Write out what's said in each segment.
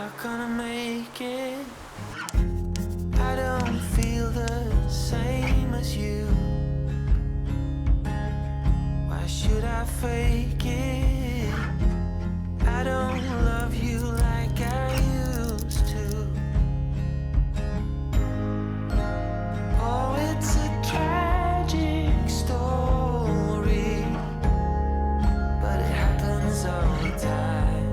not gonna make it. I don't feel the same as you. Why should I fake it? I don't love you like I used to. Oh, it's a tragic story, but it happens all the time.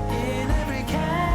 In every category.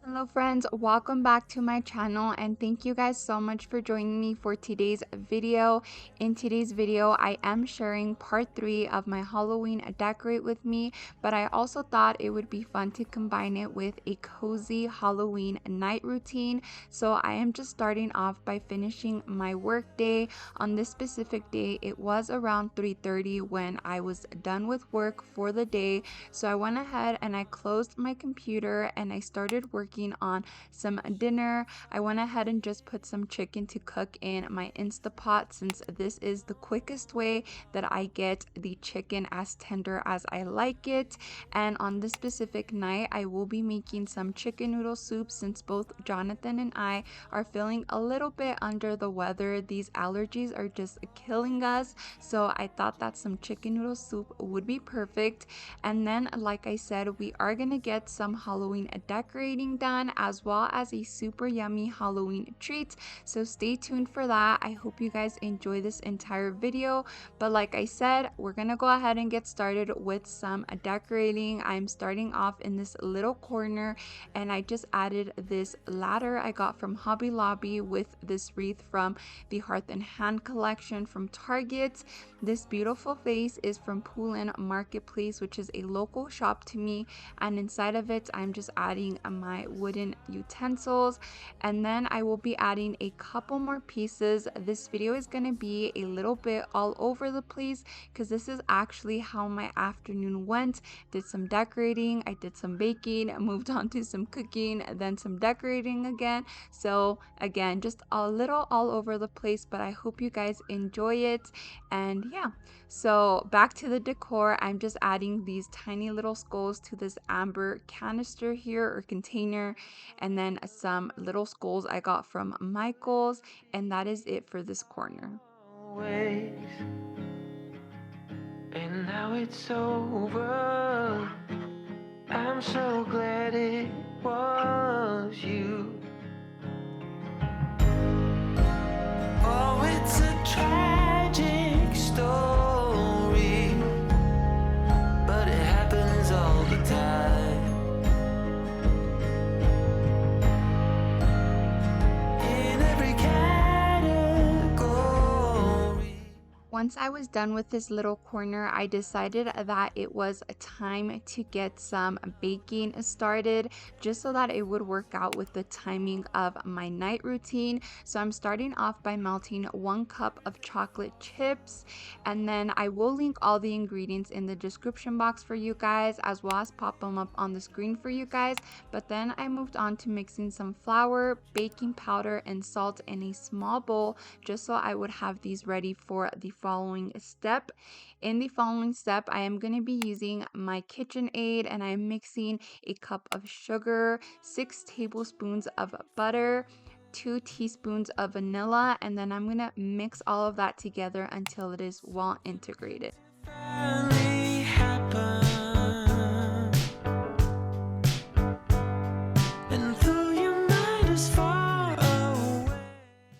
Hello friends, welcome back to my channel and thank you guys so much for joining me for today's video. In today's video, I am sharing part 3 of my Halloween decorate with me, but I also thought it would be fun to combine it with a cozy Halloween night routine. So I am just starting off by finishing my work day. On this specific day, it was around 3:30 when I was done with work for the day. So I went ahead and I closed my computer and I started working on some dinner. I went ahead and just put some chicken to cook in my Instapot, since this is the quickest way that I get the chicken as tender as I like it. And on this specific night, I will be making some chicken noodle soup, since both Jonathan and I are feeling a little bit under the weather. These allergies are just killing us, so I thought that some chicken noodle soup would be perfect. And then, like I said, we are gonna get some Halloween decorating done, as well as a super yummy Halloween treat. So stay tuned for that. I hope you guys enjoy this entire video. But like I said, we're gonna go ahead and get started with some decorating. I'm starting off in this little corner, and I just added this ladder I got from Hobby Lobby with this wreath from the Hearth and Hand collection from Target. This beautiful vase is from Poolin Marketplace, which is a local shop to me, and inside of it I'm just adding my wooden utensils, and then I will be adding a couple more pieces. This video is going to be a little bit all over the place because this is actually how my afternoon went. Did some decorating, I did some baking, moved on to some cooking, then some decorating again. So again, just a little all over the place, but I hope you guys enjoy it. And yeah, so back to the decor. I'm just adding these tiny little skulls to this amber canister here, or container, and then some little skulls I got from Michael's, and that is it for this corner. Always. And now it's over. I'm so glad it was you. Oh, it's a tragic story, but it happens all the time. In every category. Once I was done with this little corner, I decided that it was time to get some baking started, just so that it would work out with the timing of my night routine. So I'm starting off by melting 1 cup of chocolate chips, and then I will link all the ingredients in the description box for you guys, as well as pop them up on the screen for you guys. But then I moved on to mixing some flour, baking powder, and salt in a small bowl, just so I would have these ready for the following step. In the following step, I am going to be using my KitchenAid, and I'm mixing a cup of sugar, 6 tablespoons of butter, 2 teaspoons of vanilla, and then I'm going to mix all of that together until it is well integrated. Finally happened. And though your mind is far away.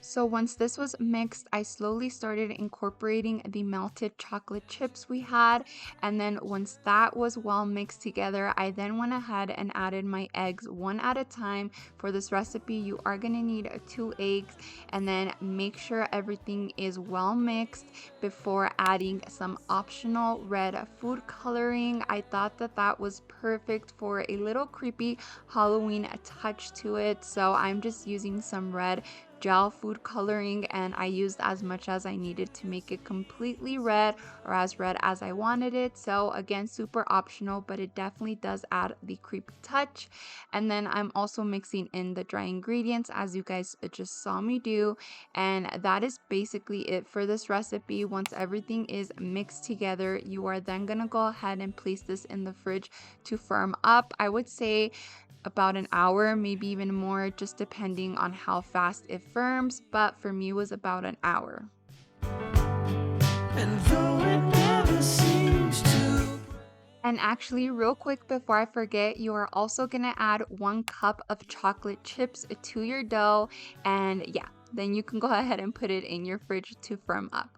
So once this was mixed, I slowly started incorporating the melted chocolate chips we had, and then once that was well mixed together, I then went ahead and added my eggs one at a time. For this recipe, you are going to need 2 eggs, and then make sure everything is well mixed before adding some optional red food coloring. I thought that that was perfect for a little creepy Halloween touch to it, so I'm just using some red gel food coloring, and I used as much as I needed to make it completely red, or as red as I wanted it. So again, super optional, but it definitely does add the creepy touch. And then I'm also mixing in the dry ingredients, as you guys just saw me do. And that is basically it for this recipe. Once everything is mixed together, you are then gonna go ahead and place this in the fridge to firm up. I would say about an hour, maybe even more, just depending on how fast it firms, but for me it was about an hour. And though it never seems to. And actually, real quick before I forget, you are also gonna add 1 cup of chocolate chips to your dough, and yeah, then you can go ahead and put it in your fridge to firm up.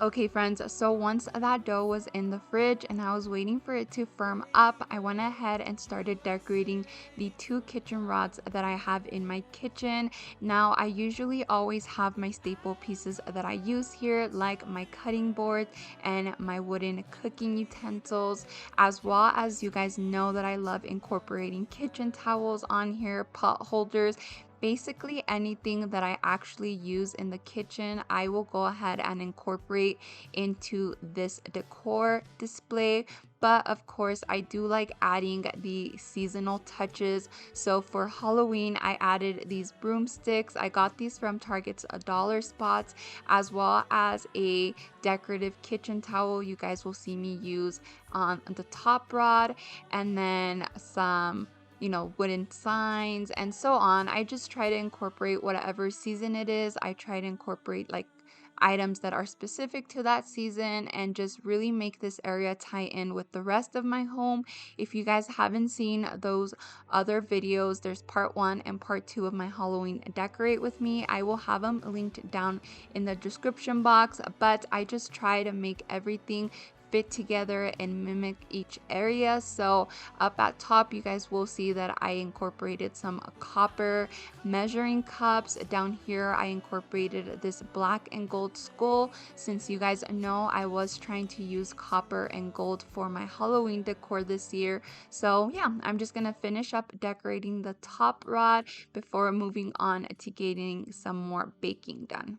Okay friends, so once that dough was in the fridge and I was waiting for it to firm up, I went ahead and started decorating the 2 kitchen rods that I have in my kitchen. Now, I usually always have my staple pieces that I use here, like my cutting board and my wooden cooking utensils, as well as you guys know that I love incorporating kitchen towels on here, pot holders. Basically anything that I actually use in the kitchen, I will go ahead and incorporate into this decor display. But of course, I do like adding the seasonal touches. So for Halloween, I added these broomsticks. I got these from Target's dollar spots, as well as a decorative kitchen towel you guys will see me use on the top rod, and then some wooden signs and so on. I just try to incorporate whatever season it is. I try to incorporate like items that are specific to that season and just really make this area tie in with the rest of my home. If you guys haven't seen those other videos, there's part 1 and part 2 of my Halloween decorate with me. I will have them linked down in the description box, but I just try to make everything fit together and mimic each area. So up at top, you guys will see that I incorporated some copper measuring cups. Down here, I incorporated this black and gold skull. Since you guys know, I was trying to use copper and gold for my Halloween decor this year. So yeah, I'm just gonna finish up decorating the top rod before moving on to getting some more baking done.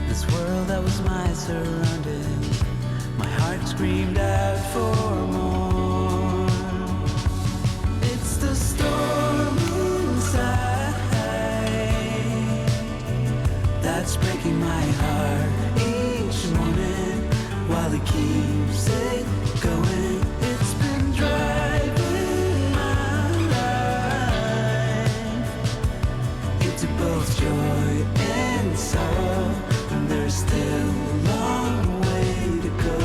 This world that was my surroundings, my heart screamed out for more. It's the storm inside that's breaking my heart each morning while it keeps it going. It's been driving my life into both joy and sorrow, and there's still a long way to go.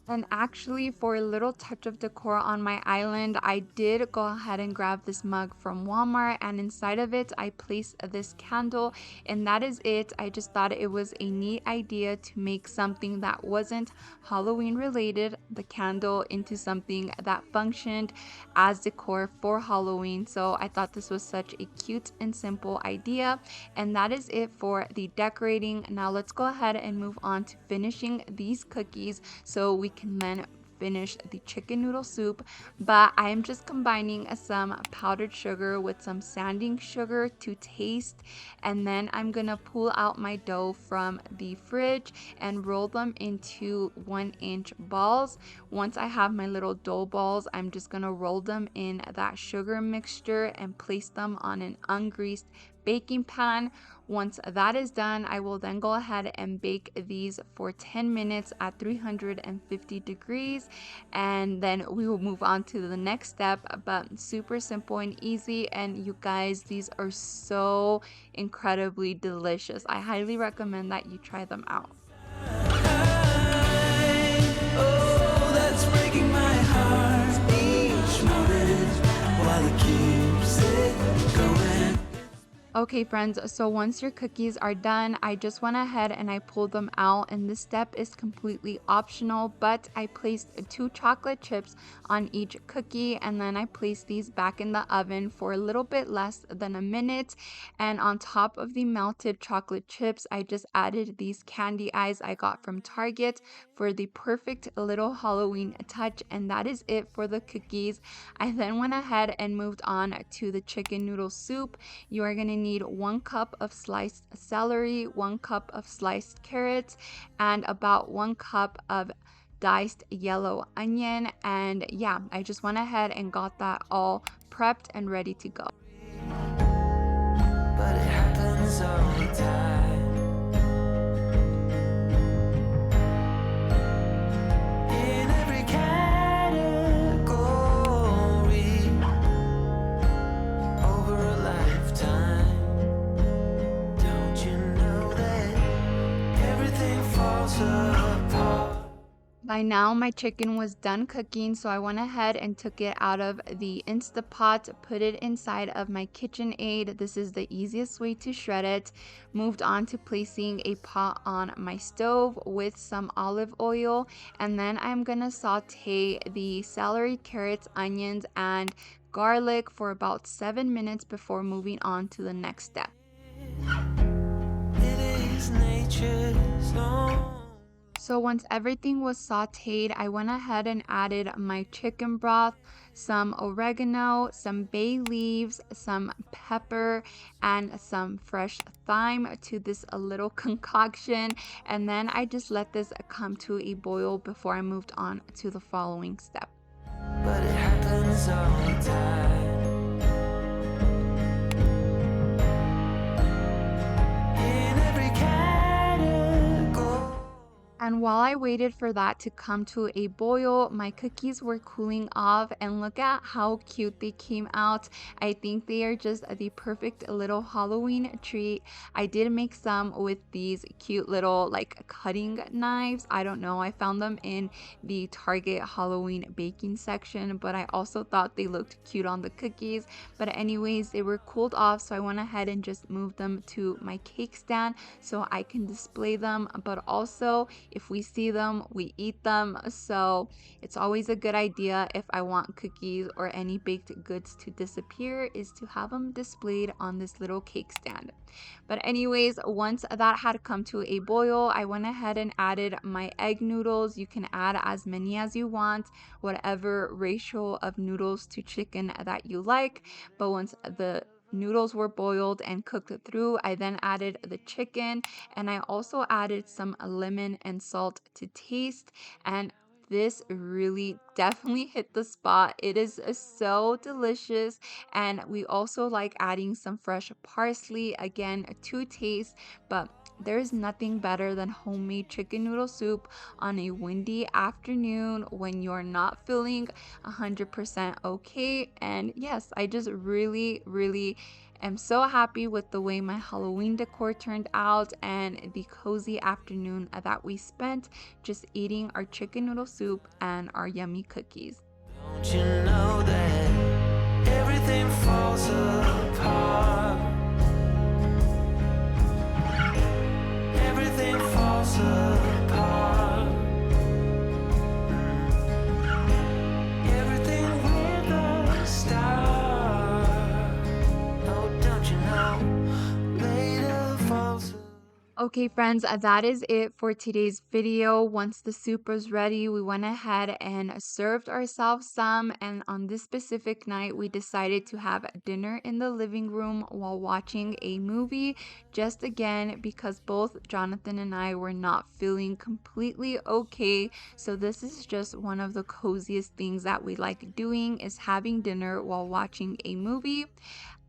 And actually, for a little touch of decor on my island, I did go ahead and grab this mug from Walmart, and inside of it I placed this candle, and that is it. I just thought it was a neat idea to make something that wasn't Halloween related, the candle, into something that functioned as decor for Halloween. So I thought this was such a cute and simple idea, and that is it for the decorating. Now let's go ahead and move on to finishing these cookies so we can then finish the chicken noodle soup, but I am just combining some powdered sugar with some sanding sugar to taste, and then I'm gonna pull out my dough from the fridge and roll them into 1-inch balls. Once I have my little dough balls, I'm just gonna roll them in that sugar mixture and place them on an ungreased baking pan. Once that is done, I will then go ahead and bake these for 10 minutes at 350 degrees, and then we will move on to the next step. But super simple and easy, and you guys, these are so incredibly delicious. I highly recommend that you try them out. Oh, that's breaking my heart each morning while it keeps it going. Okay friends, so once your cookies are done, I just went ahead and I pulled them out, and this step is completely optional, but I placed 2 chocolate chips on each cookie, and then I placed these back in the oven for a little bit less than a minute. And on top of the melted chocolate chips, I just added these candy eyes I got from Target for the perfect little Halloween touch, and that is it for the cookies. I then went ahead and moved on to the chicken noodle soup. You are going to need 1 cup of sliced celery, 1 cup of sliced carrots, and about 1 cup of diced yellow onion. And yeah, I just went ahead and got that all prepped and ready to go. But it happens all the time. In every category over a lifetime. Don't you know that everything falls apart? By now, my chicken was done cooking, so I went ahead and took it out of the Instapot, put it inside of my KitchenAid. This is the easiest way to shred it. Moved on to placing a pot on my stove with some olive oil, and then I'm gonna saute the celery, carrots, onions, and garlic for about 7 minutes before moving on to the next step. It is nature's own. So once everything was sauteed, I went ahead and added my chicken broth, some oregano, some bay leaves, some pepper, and some fresh thyme to this little concoction. And then I just let this come to a boil before I moved on to the following step. But it happens all the time. In every category. And while I waited for that to come to a boil, my cookies were cooling off, and look at how cute they came out. I think they are just the perfect little Halloween treat. I did make some with these cute little like cutting knives. I don't know, I found them in the Target Halloween baking section, but I also thought they looked cute on the cookies. But anyways, they were cooled off, so I went ahead and just moved them to my cake stand so I can display them. But also, if we see them, we eat them. So it's always a good idea, if I want cookies or any baked goods to disappear, is to have them displayed on this little cake stand. But anyways, once that had come to a boil, I went ahead and added my egg noodles. You can add as many as you want, whatever ratio of noodles to chicken that you like. But once the noodles were boiled and cooked through, I then added the chicken, and I also added some lemon and salt to taste. And this really definitely hit the spot. It is so delicious, and we also like adding some fresh parsley again to taste. But there's nothing better than homemade chicken noodle soup on a windy afternoon when you're not feeling 100% okay. And yes, I just really am so happy with the way my Halloween decor turned out and the cozy afternoon that we spent just eating our chicken noodle soup and our yummy cookies. Don't you know that everything falls apart? Everything falls apart. Everything with a star. Oh, don't you know later falls apart. Okay, friends, that is it for today's video. Once the soup was ready, we went ahead and served ourselves some. And on this specific night, we decided to have dinner in the living room while watching a movie. Just again, because both Jonathan and I were not feeling completely okay. So this is just one of the coziest things that we like doing, is having dinner while watching a movie.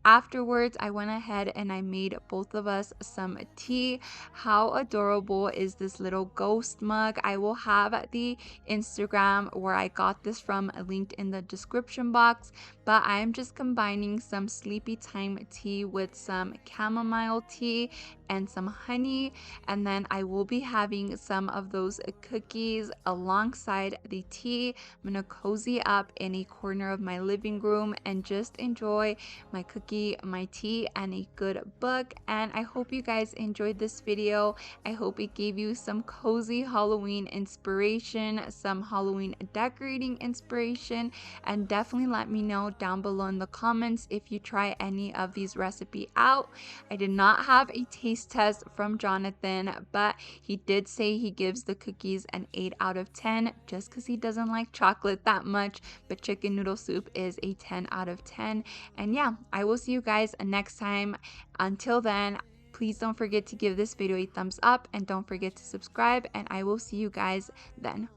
Afterwards, I went ahead and I made both of us some tea. How adorable is this little ghost mug? I will have the Instagram where I got this from linked in the description box, but I am just combining some sleepy time tea with some chamomile tea and some honey, and then I will be having some of those cookies alongside the tea. I'm gonna cozy up in a corner of my living room and just enjoy my cookie, my tea, and a good book. And I hope you guys enjoyed this video. I hope it gave you some cozy Halloween inspiration, some Halloween decorating inspiration, and definitely let me know down below in the comments if you try any of these recipes out. I did not have a taste test from Jonathan, but he did say he gives the cookies an 8 out of 10 just because he doesn't like chocolate that much, but chicken noodle soup is a 10 out of 10. And yeah, I will see you guys next time. Until then, please don't forget to give this video a thumbs up and don't forget to subscribe, and I will see you guys then.